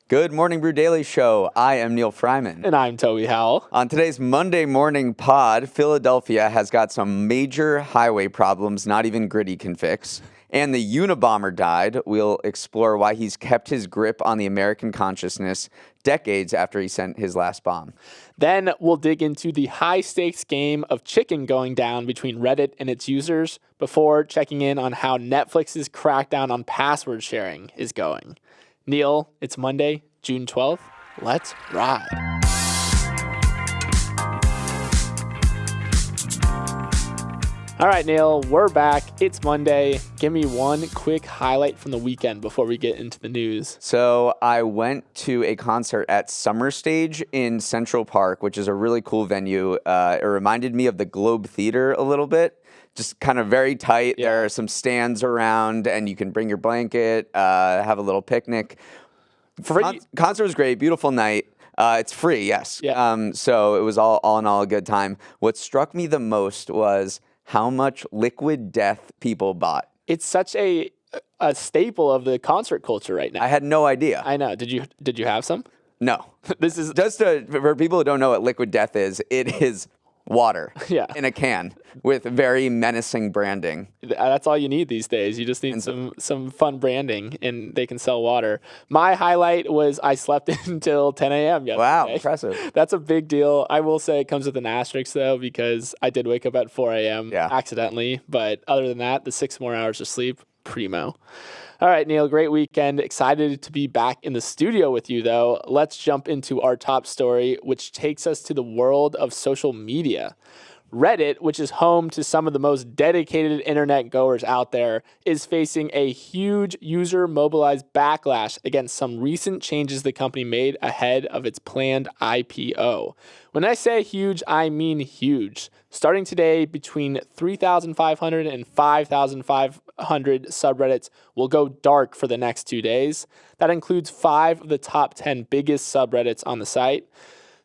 Good morning, Brew Daily show. I am Neal Freyman. And I'm Toby Howell. On today's Monday morning pod, Philadelphia has got some major highway problems not even Gritty can fix. And the Unabomber died. We'll explore why he's kept his grip on the American consciousness decades after he sent his last bomb. Then we'll dig into the high-stakes game of chicken going down between Reddit and its users before checking in on how Netflix's crackdown on password sharing is going. Neal, it's Monday, June 12th. Let's ride. All right, Neal, we're back. It's Monday. Give me one quick highlight from the weekend before we get into the news. So I went to a concert at Summer Stage in Central Park, which is a really cool venue. It reminded me of the Globe Theater a little bit. Just kind of very tight. Yeah. There are some stands around, and you can bring your blanket, have a little picnic. Concert was great. Beautiful night. It's free, yes. Yeah. So it was all in all a good time. What struck me the most was how much Liquid Death people bought. It's such a staple of the concert culture right now. I had no idea. I know. Did you have some? No. This is just for people who don't know what Liquid Death is. It is water in a can with very menacing branding. That's all you need these days. You just need some fun branding, and they can sell water. My highlight was I slept until 10 a.m. yesterday. Wow, impressive. That's a big deal. I will say it comes with an asterisk, though, because I did wake up at 4 a.m. Accidentally. But other than that, the 6 more hours of sleep, primo. All right, Neal, great weekend. Excited to be back in the studio with you, though. Let's jump into our top story, which takes us to the world of social media. Reddit, which is home to some of the most dedicated internet goers out there, is facing a huge user-mobilized backlash against some recent changes the company made ahead of its planned IPO. When I say huge, I mean huge. Starting today, between 3,500 and 5,500 subreddits will go dark for the next 2 days. That includes 5 of the top 10 biggest subreddits on the site.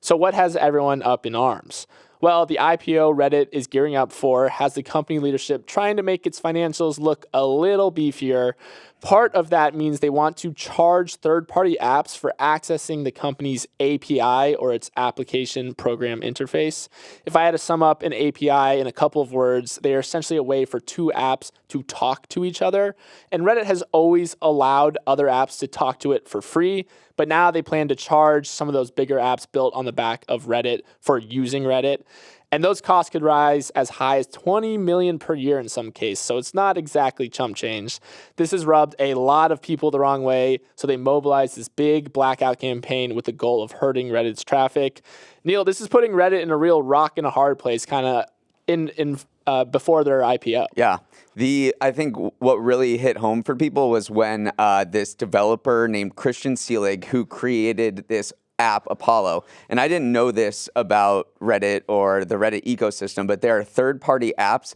So what has everyone up in arms? Well, the IPO Reddit is gearing up for has the company leadership trying to make its financials look a little beefier. Part of that means they want to charge third-party apps for accessing the company's API, or its application program interface. If I had to sum up an API in a couple of words, they are essentially a way for 2 apps to talk to each other. And Reddit has always allowed other apps to talk to it for free, but now they plan to charge some of those bigger apps built on the back of Reddit for using Reddit. And those costs could rise as high as $20 million per year in some cases, so it's not exactly chump change. This has rubbed a lot of people the wrong way, so they mobilized this big blackout campaign with the goal of hurting Reddit's traffic. Neal, this is putting Reddit in a real rock and a hard place, kind of in before their IPO. Yeah. I think what really hit home for people was when this developer named Christian Seelig, who created this app Apollo, and I didn't know this about Reddit or the Reddit ecosystem, but there are third-party apps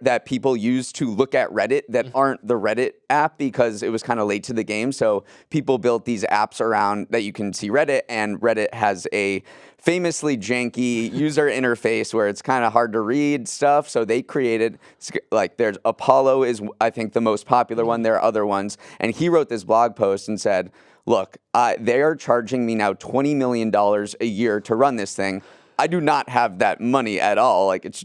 that people use to look at Reddit that aren't the Reddit app because it was kind of late to the game. So people built these apps around that you can see Reddit, and Reddit has a famously janky user interface where it's kind of hard to read stuff. So they created, like, there's Apollo is, I think, the most popular one. There are other ones. And he wrote this blog post and said, look, they are charging me now $20 million a year to run this thing. I do not have that money at all. Like, it's,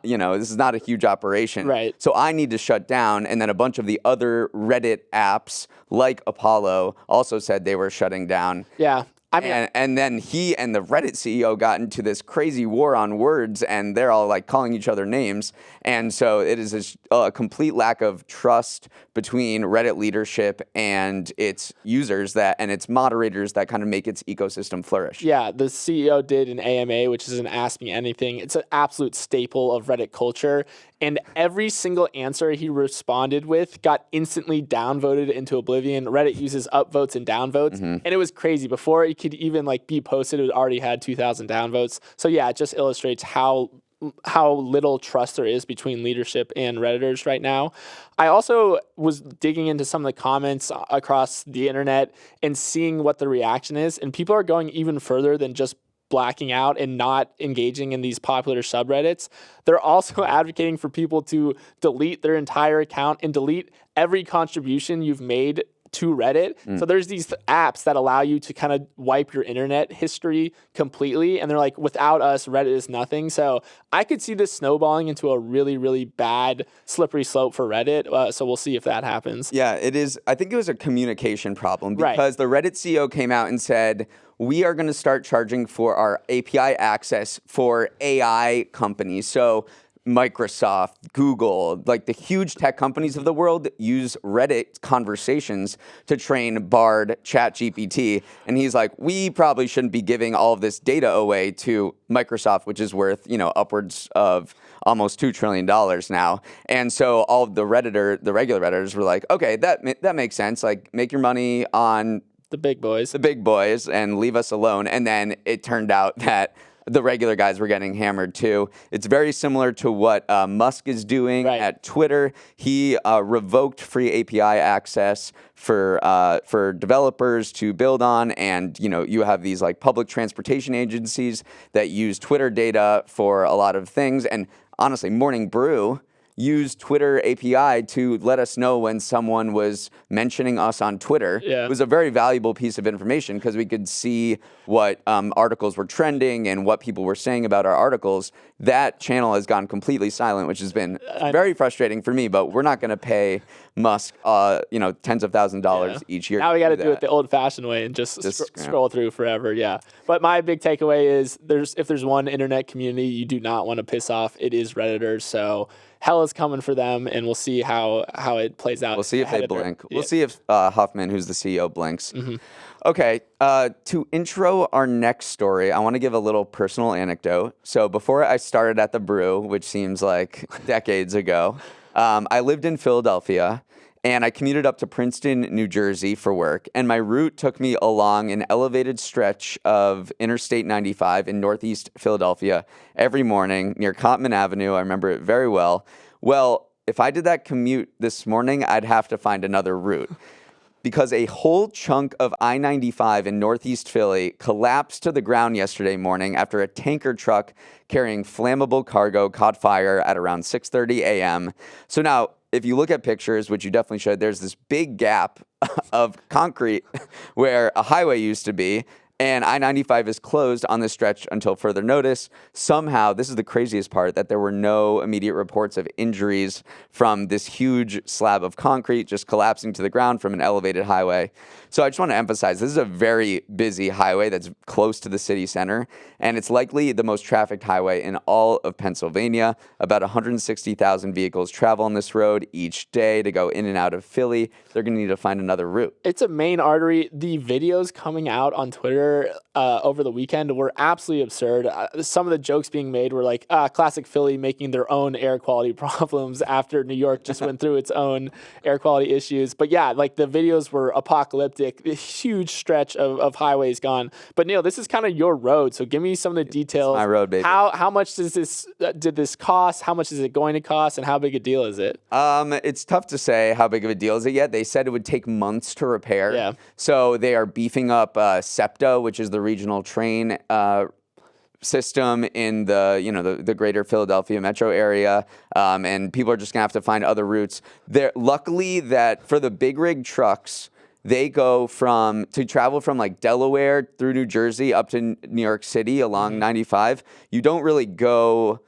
this is not a huge operation. Right. So I need to shut down. And then a bunch of the other Reddit apps, like Apollo, also said they were shutting down. Yeah. I mean, and then he and the Reddit CEO got into this crazy war on words, and they're all like calling each other names. And so it is a complete lack of trust between Reddit leadership and its users and its moderators that kind of make its ecosystem flourish. Yeah, the CEO did an AMA, which is an Ask Me Anything. It's an absolute staple of Reddit culture. And every single answer he responded with got instantly downvoted into oblivion. Reddit uses upvotes and downvotes. And it was crazy. Before it could even be posted, it already had 2,000 downvotes. So yeah, it just illustrates how little trust there is between leadership and Redditors right now. I also was digging into some of the comments across the internet and seeing what the reaction is. And people are going even further than just blacking out and not engaging in these popular subreddits. They're also advocating for people to delete their entire account and delete every contribution you've made to Reddit. So there's these apps that allow you to kind of wipe your internet history completely. And they're like, without us, Reddit is nothing. So I could see this snowballing into a really, really bad slippery slope for Reddit. So we'll see if that happens. Yeah, it is. I think it was a communication problem because the Reddit CEO came out and said, we are going to start charging for our API access for AI companies. So Microsoft, Google, like the huge tech companies of the world use Reddit conversations to train Bard, ChatGPT. And he's like, we probably shouldn't be giving all of this data away to Microsoft, which is worth, upwards of almost $2 trillion now. And so all of the regular Redditors were like, okay, that makes sense. Like, make your money on the big boys, and leave us alone. And then it turned out that the regular guys were getting hammered too. It's very similar to what Musk is doing at Twitter. He revoked free API access for developers to build on, and you have these like public transportation agencies that use Twitter data for a lot of things. And honestly, Morning Brew used Twitter API to let us know when someone was mentioning us on Twitter. Yeah. It was a very valuable piece of information because we could see what articles were trending and what people were saying about our articles. That channel has gone completely silent, which has been very frustrating for me, but we're not going to pay Musk, tens of thousands of dollars each year. Now we got to do it the old-fashioned way and just scroll through forever. Yeah. But my big takeaway is if there's one internet community you do not want to piss off, it is Redditors. So hell is coming for them, and we'll see how it plays out. We'll see if they blink. We'll see if Huffman, who's the CEO, blinks. Okay, to intro our next story, I want to give a little personal anecdote. So before I started at the Brew, which seems like decades ago, I lived in Philadelphia, and I commuted up to Princeton, New Jersey for work. And my route took me along an elevated stretch of Interstate 95 in Northeast Philadelphia every morning near Cottman Avenue. I remember it very well. Well, if I did that commute this morning, I'd have to find another route, because a whole chunk of I-95 in Northeast Philly collapsed to the ground yesterday morning after a tanker truck carrying flammable cargo caught fire at around 6:30 a.m. So now, if you look at pictures, which you definitely should, there's this big gap of concrete where a highway used to be, and I-95 is closed on this stretch until further notice. Somehow, this is the craziest part, that there were no immediate reports of injuries from this huge slab of concrete just collapsing to the ground from an elevated highway. So I just want to emphasize, this is a very busy highway that's close to the city center, and it's likely the most trafficked highway in all of Pennsylvania. About 160,000 vehicles travel on this road each day to go in and out of Philly. They're going to need to find another route. It's a main artery. The videos coming out on Twitter over the weekend were absolutely absurd. Some of the jokes being made were like, classic Philly making their own air quality problems after New York just went through its own air quality issues. But yeah, like the videos were apocalyptic, a huge stretch of highways gone. But Neal, this is kind of your road, so give me some of the details. It's my road, baby. How much did this cost? How much is it going to cost? And how big a deal is it? It's tough to say how big of a deal is it yet. They said it would take months to repair. Yeah. So they are beefing up SEPTA, which is the regional train system in the greater Philadelphia metro area, and people are just gonna have to find other routes. Luckily that for the big rig trucks, they go to travel from like Delaware through New Jersey up to New York City along 95. You don't really go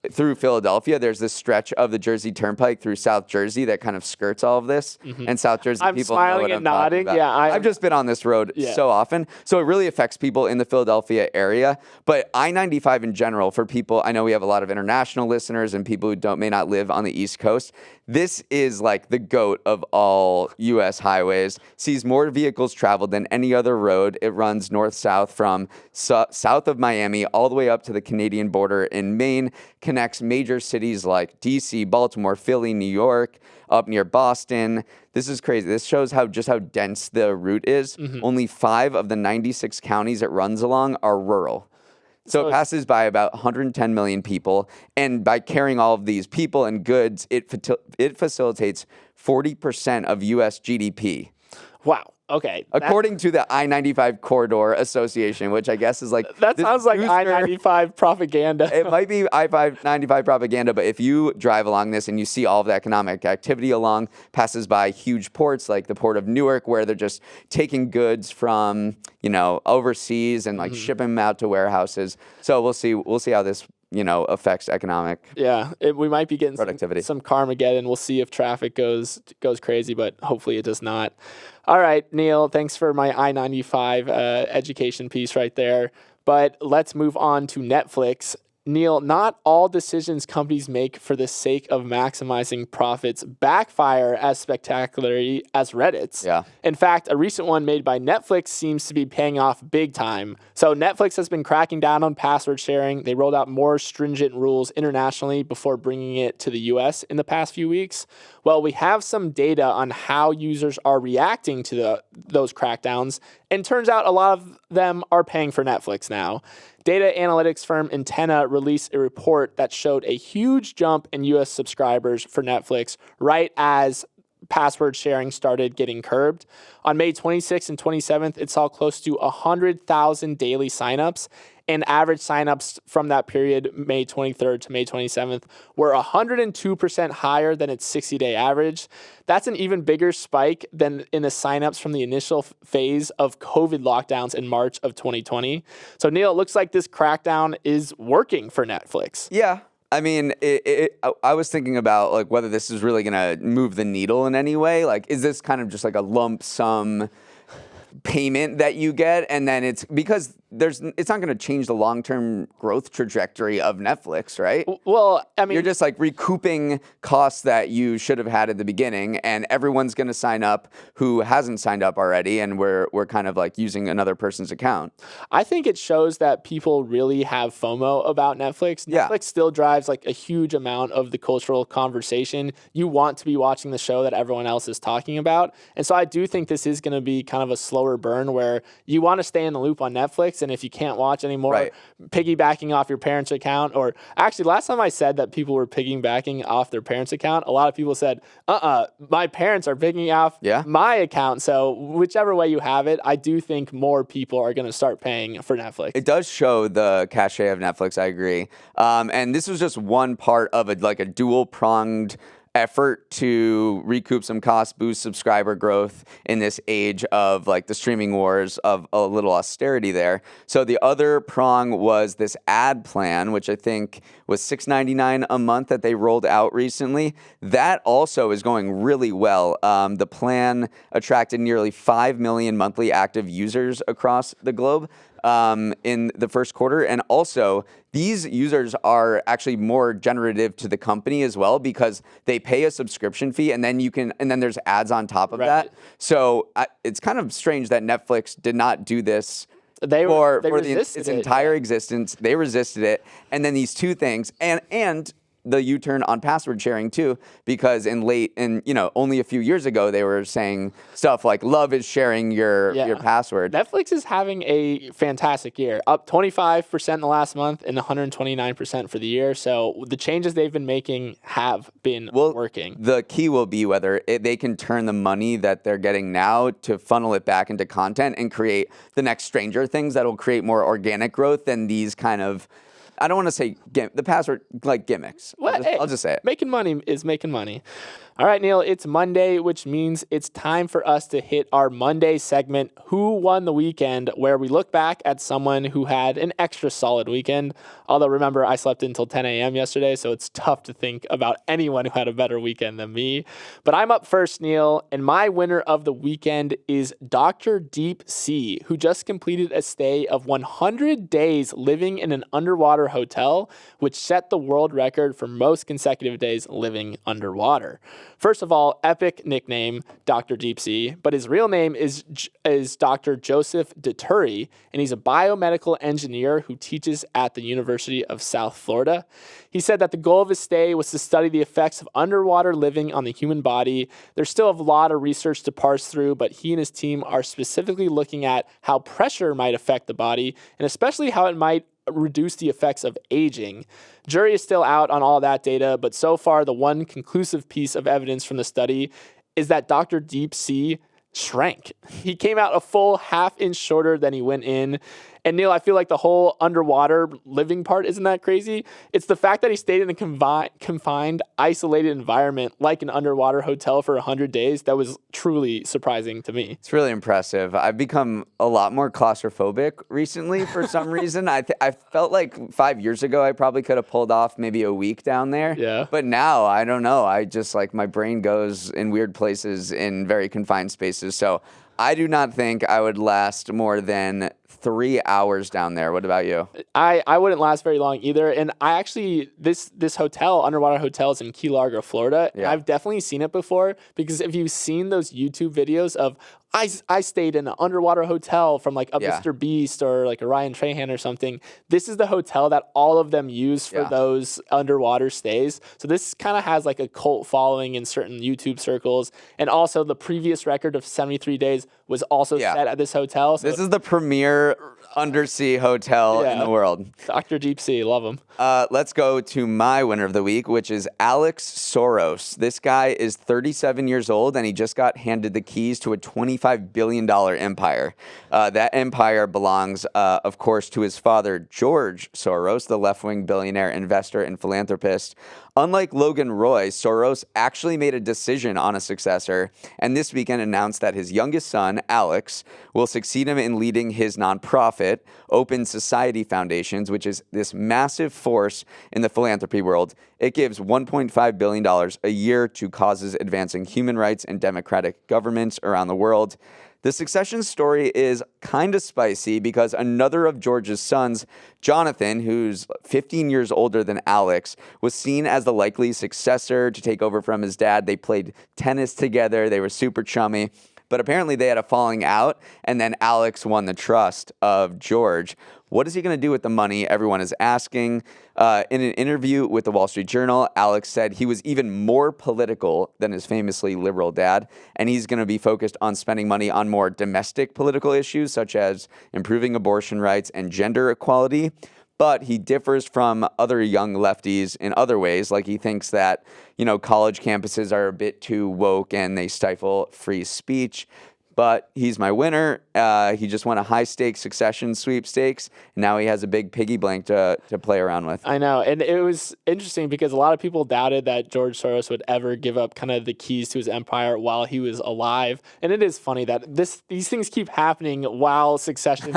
through Philadelphia. There's this stretch of the Jersey Turnpike through South Jersey that kind of skirts all of this. And South Jersey people know what I'm talking about. Yeah, I've just been on this road so often. So it really affects people in the Philadelphia area. But I-95 in general, for people, I know we have a lot of international listeners and people who may not live on the East Coast. This is like the GOAT of all U.S. highways. Sees more vehicles traveled than any other road. It runs north-south from south of Miami all the way up to the Canadian border in Maine. Connects major cities like D.C., Baltimore, Philly, New York, up near Boston. This is crazy. This shows how dense the route is. Only 5 of the 96 counties it runs along are rural. So it passes by about 110 million people, and by carrying all of these people and goods, it facilitates 40% of U.S. GDP. Wow. Okay. According to the I-95 Corridor Association, which I guess is like... That sounds like I-95 propaganda. It might be I-95 propaganda, but if you drive along this and you see all of the economic activity along, passes by huge ports like the port of Newark, where they're just taking goods from, overseas and like shipping them out to warehouses. So we'll see how this affects economic we might be getting productivity. Some Carmageddon. We'll see if traffic goes crazy, but hopefully it does not. All right, Neal, thanks for my I-95 education piece right there. But let's move on to Netflix. Neal, not all decisions companies make for the sake of maximizing profits backfire as spectacularly as Reddit's. Yeah. In fact, a recent one made by Netflix seems to be paying off big time. So Netflix has been cracking down on password sharing. They rolled out more stringent rules internationally before bringing it to the US in the past few weeks. Well, we have some data on how users are reacting to those crackdowns, and turns out a lot of them are paying for Netflix now. Data analytics firm Antenna released a report that showed a huge jump in U.S. subscribers for Netflix right as password sharing started getting curbed. On May 26th and 27th, it saw close to 100,000 daily signups, and average signups from that period, May 23rd to May 27th, were 102% higher than its 60-day average. That's an even bigger spike than in the signups from the initial phase of COVID lockdowns in March of 2020. So, Neal, it looks like this crackdown is working for Netflix. Yeah. I mean, I was thinking about like whether this is really going to move the needle in any way. Like, is this kind of just like a lump sum payment that you get, and then it's because it's not going to change the long-term growth trajectory of Netflix, right? Well, I mean, you're just like recouping costs that you should have had at the beginning, and everyone's going to sign up who hasn't signed up already, and we're kind of like using another person's account. I think it shows that people really have FOMO about Netflix. Yeah. Netflix still drives like a huge amount of the cultural conversation. You want to be watching the show that everyone else is talking about. And so I do think this is going to be kind of a slower burn where you want to stay in the loop on Netflix, and if you can't watch anymore, right, piggybacking off your parents' account, or actually last time I said that people were piggybacking off their parents' account, a lot of people said, my parents are picking off my account. So whichever way you have it, I do think more people are going to start paying for Netflix. It does show the cachet of Netflix, I agree. And this was just one part of a dual-pronged effort to recoup some costs, boost subscriber growth in this age of like the streaming wars, of a little austerity there. So the other prong was this ad plan, which I think was $6.99 a month that they rolled out recently. That also is going really well. The plan attracted nearly 5 million monthly active users across the globe in the first quarter. And also, these users are actually more generative to the company as well, because they pay a subscription fee, and then there's ads on top of that. So it's kind of strange that Netflix did not do this for its entire existence. They resisted it. And then these two things, and the U-turn on password sharing too, because only a few years ago they were saying stuff like love is sharing your password. Netflix is having a fantastic year, up 25% in the last month and 129% for the year. So the changes they've been making have been working. The key will be whether they can turn the money that they're getting now to funnel it back into content and create the next Stranger Things that will create more organic growth than these kind of, I don't want to say the password like gimmicks. I'll just say it. Making money is making money. All right, Neal, it's Monday, which means it's time for us to hit our Monday segment, Who Won the Weekend, where we look back at someone who had an extra solid weekend. Although, remember, I slept until 10 a.m. yesterday, so it's tough to think about anyone who had a better weekend than me. But I'm up first, Neal, and my winner of the weekend is Dr. Deep Sea, who just completed a stay of 100 days living in an underwater hotel, which set the world record for most consecutive days living underwater. First of all, epic nickname, Dr. Deep Sea, but his real name is Dr. Joseph Deturi, and he's a biomedical engineer who teaches at the University of South Florida. He said that the goal of his stay was to study the effects of underwater living on the human body. There's still a lot of research to parse through, but he and his team are specifically looking at how pressure might affect the body, and especially how it might reduce the effects of aging. Jury is still out on all that data, but so far the one conclusive piece of evidence from the study is that Dr. Deep Sea shrank. He came out a full half-inch shorter than he went in. And Neal, I feel like the whole underwater living part isn't that crazy. It's the fact that he stayed in a confined, isolated environment like an underwater hotel for 100 days that was truly surprising to me. It's really impressive. I've become a lot more claustrophobic recently for some reason. I felt like 5 years ago I probably could have pulled off maybe a week down there. Yeah. But now I don't know. I just like my brain goes in weird places in very confined spaces. So I do not think I would last more than 3 hours down there. What about you? I wouldn't last very long either. And I actually, this hotel, underwater hotel, is in Key Largo, Florida. Yeah. I've definitely seen it before, because if you've seen those YouTube videos of, I stayed in an underwater hotel from like a Mr. Beast or like a Ryan Trahan or something. This is the hotel that all of them use for those underwater stays. So this kind of has like a cult following in certain YouTube circles. And also the previous record of 73 days was also set at this hotel. So this is the premier undersea hotel in the world. Dr. Deep Sea, love him. Let's go to my winner of the week, which is Alex Soros. This guy is 37 years old, and he just got handed the keys to a $25 billion empire. That empire belongs, of course, to his father, George Soros, the left-wing billionaire, investor, and philanthropist. Unlike Logan Roy, Soros actually made a decision on a successor, and this weekend announced that his youngest son, Alex, will succeed him in leading his nonprofit, Open Society Foundations, which is this massive force in the philanthropy world. It gives $1.5 billion a year to causes advancing human rights and democratic governments around the world. The succession story is kind of spicy because another of George's sons, Jonathan, who's 15 years older than Alex, was seen as the likely successor to take over from his dad. They played tennis together. They were super chummy. But apparently they had a falling out, and then Alex won the trust of George. What is he going to do with the money? Everyone is asking. In an interview with the Wall Street Journal, Alex said he was even more political than his famously liberal dad, and he's going to be focused on spending money on more domestic political issues, such as improving abortion rights and gender equality. But he differs from other young lefties in other ways, like he thinks that, college campuses are a bit too woke and they stifle free speech. But he's my winner. He just won a high-stakes succession sweepstakes. Now he has a big piggy bank to play around with. I know. And it was interesting because a lot of people doubted that George Soros would ever give up kind of the keys to his empire while he was alive. And it is funny that these things keep happening while succession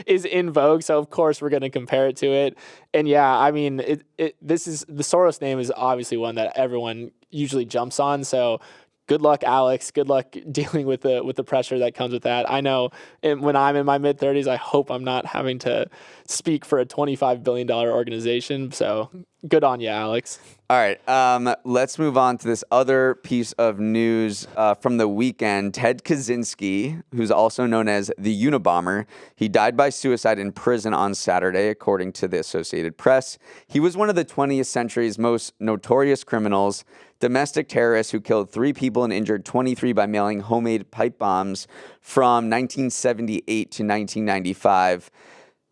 is in vogue. So, of course, we're going to compare it to it. And, yeah, I mean, this is the Soros name is obviously one that everyone usually jumps on. So, good luck, Alex. Good luck dealing with the pressure that comes with that. I know when I'm in my mid-30s, I hope I'm not having to speak for a $25 billion organization. So good on you, Alex. All right. Let's move on to this other piece of news from the weekend. Ted Kaczynski, who's also known as the Unabomber, he died by suicide in prison on Saturday, according to the Associated Press. He was one of the 20th century's most notorious criminals, domestic terrorists who killed 3 people and injured 23 by mailing homemade pipe bombs from 1978 to 1995.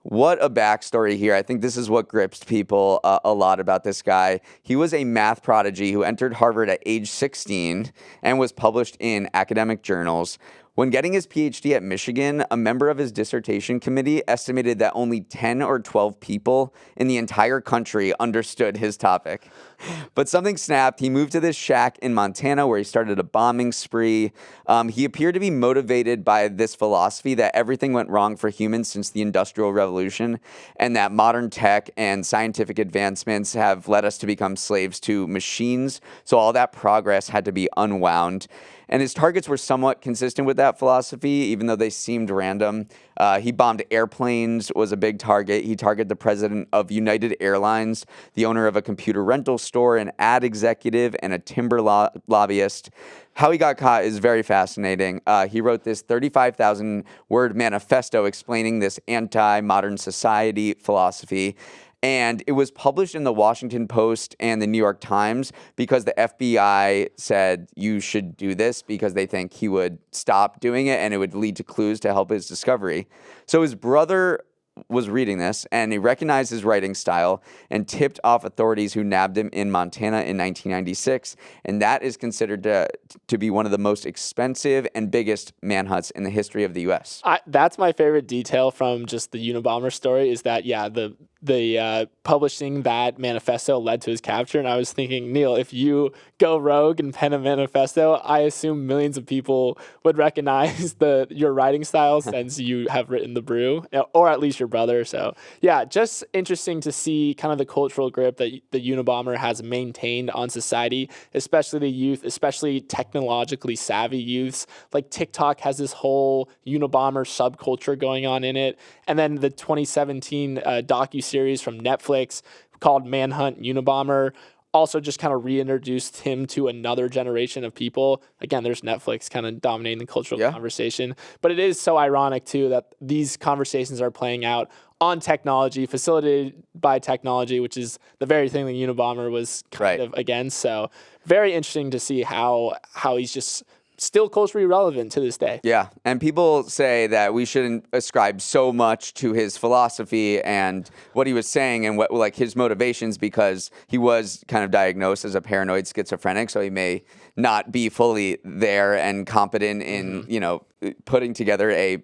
What a backstory here. I think this is what grips people a lot about this guy. He was a math prodigy who entered Harvard at age 16 and was published in academic journals. When getting his PhD at Michigan, a member of his dissertation committee estimated that only 10 or 12 people in the entire country understood his topic. But something snapped. He moved to this shack in Montana where he started a bombing spree. He appeared to be motivated by this philosophy that everything went wrong for humans since the Industrial Revolution, and that modern tech and scientific advancements have led us to become slaves to machines. So all that progress had to be unwound. And his targets were somewhat consistent with that philosophy, even though they seemed random. He bombed airplanes, was a big target. He targeted the president of United Airlines, the owner of a computer rental store, an ad executive, and a timber lobbyist. How he got caught is very fascinating. He wrote this 35,000-word manifesto explaining this anti-modern society philosophy. And it was published in the Washington Post and the New York Times because the FBI said you should do this because they think he would stop doing it and it would lead to clues to help his discovery. So his brother was reading this, and he recognized his writing style and tipped off authorities who nabbed him in Montana in 1996. And that is considered to be one of the most expensive and biggest manhunts in the history of the U.S. That's my favorite detail from just the Unabomber story is that, the publishing that manifesto led to his capture. And I was thinking, Neal, if you go rogue and pen a manifesto, I assume millions of people would recognize your writing style since you have written the Brew, or at least your brother. So yeah, just interesting to see kind of the cultural grip that the Unabomber has maintained on society, especially the youth, especially technologically savvy youths. Like TikTok has this whole Unabomber subculture going on in it. And then the 2017 docuseries from Netflix called Manhunt Unabomber also just kind of reintroduced him to another generation of people. Again, there's Netflix kind of dominating the cultural conversation. But it is so ironic, too, that these conversations are playing out on technology, facilitated by technology, which is the very thing the Unabomber was kind of against. So very interesting to see how he's just still culturally relevant to this day. Yeah, and people say that we shouldn't ascribe so much to his philosophy and what he was saying and what like his motivations, because he was kind of diagnosed as a paranoid schizophrenic, so he may not be fully there and competent in putting together a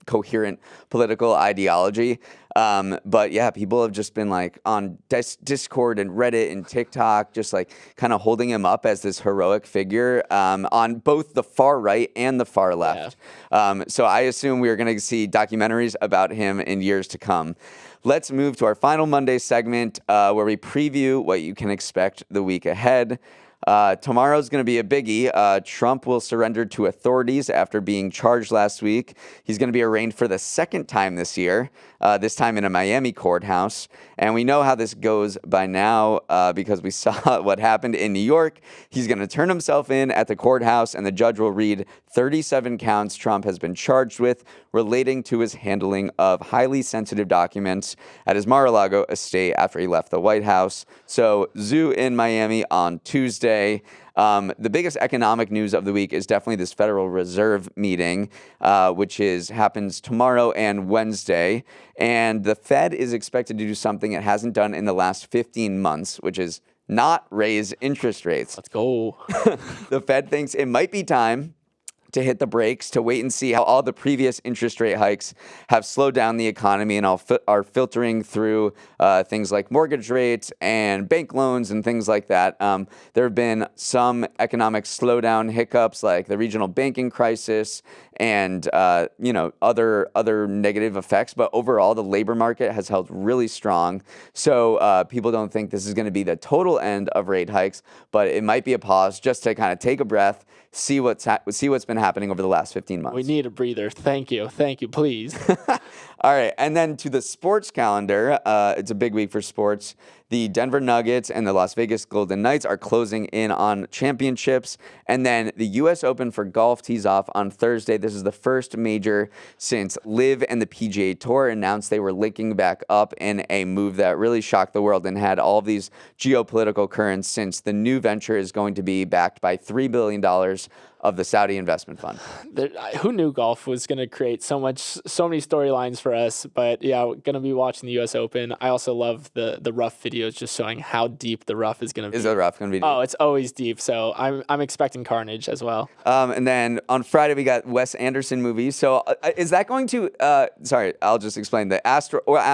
coherent political ideology. But yeah, people have just been like on Discord and Reddit and TikTok, just like kind of holding him up as this heroic figure on both the far right and the far left. Yeah. So I assume we're going to see documentaries about him in years to come. Let's move to our final Monday segment where we preview what you can expect the week ahead. Tomorrow's going to be a biggie. Trump will surrender to authorities after being charged last week. He's going to be arraigned for the second time this year, this time in a Miami courthouse. And we know how this goes by now because we saw what happened in New York. He's going to turn himself in at the courthouse, and the judge will read 37 counts Trump has been charged with relating to his handling of highly sensitive documents at his Mar-a-Lago estate after he left the White House. So, zoo in Miami on Tuesday. The biggest economic news of the week is definitely this Federal Reserve meeting, which happens tomorrow and Wednesday. And the Fed is expected to do something it hasn't done in the last 15 months, which is not raise interest rates. Let's go. The Fed thinks it might be time to hit the brakes, to wait and see how all the previous interest rate hikes have slowed down the economy and are filtering through things like mortgage rates and bank loans and things like that. There have been some economic slowdown hiccups like the regional banking crisis and other negative effects, but overall the labor market has held really strong. So people don't think this is going to be the total end of rate hikes, but it might be a pause just to kind of take a breath, see what's been happening over the last 15 months. We need a breather. Thank you, please. All right, and then to the sports calendar, it's a big week for sports. The Denver Nuggets and the Las Vegas Golden Knights are closing in on championships. And then the U.S. Open for golf tees off on Thursday. This is the first major since LIV and the PGA Tour announced they were linking back up in a move that really shocked the world and had all of these geopolitical currents, since the new venture is going to be backed by $3 billion of the Saudi investment fund. Who knew golf was going to create so many storylines for us? But yeah, we're going to be watching the U.S. Open. I also love the rough videos just showing how deep the rough is going to be. Is the rough going to be deep? Oh, it's always deep. So I'm expecting carnage as well. And then on Friday we got Wes Anderson movies. So is that going to? Sorry, I'll just explain.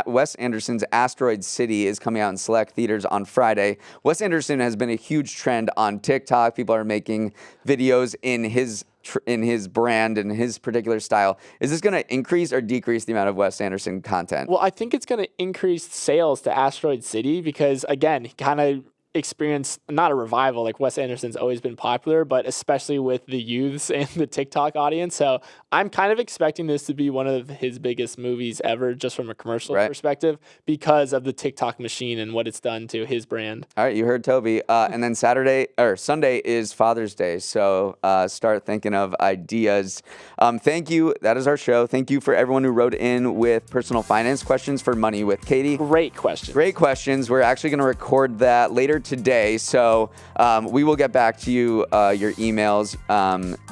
Wes Anderson's Asteroid City is coming out in select theaters on Friday. Wes Anderson has been a huge trend on TikTok. People are making videos in his brand and his particular style. Is this going to increase or decrease the amount of Wes Anderson content? Well, I think it's going to increase sales to Asteroid City because, again, he kind of experienced not a revival. Like Wes Anderson's always been popular, but especially with the youths and the TikTok audience. So I'm kind of expecting this to be one of his biggest movies ever, just from a commercial perspective, because of the TikTok machine and what it's done to his brand. All right, you heard Toby. And then Sunday is Father's Day. So start thinking of ideas. Thank you. That is our show. Thank you for everyone who wrote in with personal finance questions for Money with Katie. Great questions. Great questions. We're actually going to record that later today. So we will get back to you, your emails.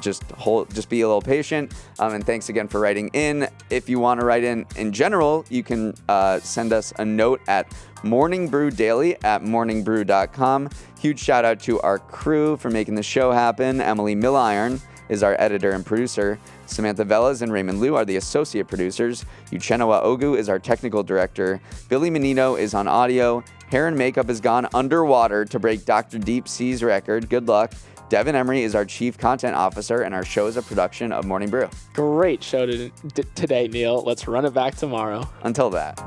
Just be a little patient. And thanks again for writing in. If you want to write in general, you can send us a note at morningbrew@morningbrew.com. Huge shout out to our crew for making the show happen. Emily Milliron is our editor and producer. Samantha Velas and Raymond Liu are the associate producers. Uchenna Ogu is our technical director. Billy Menino is on audio. Hair and makeup has gone underwater to break Dr. Deep Sea's record. Good luck. Devin Emery is our chief content officer, and our show is a production of Morning Brew. Great show today, Neal. Let's run it back tomorrow. Until that.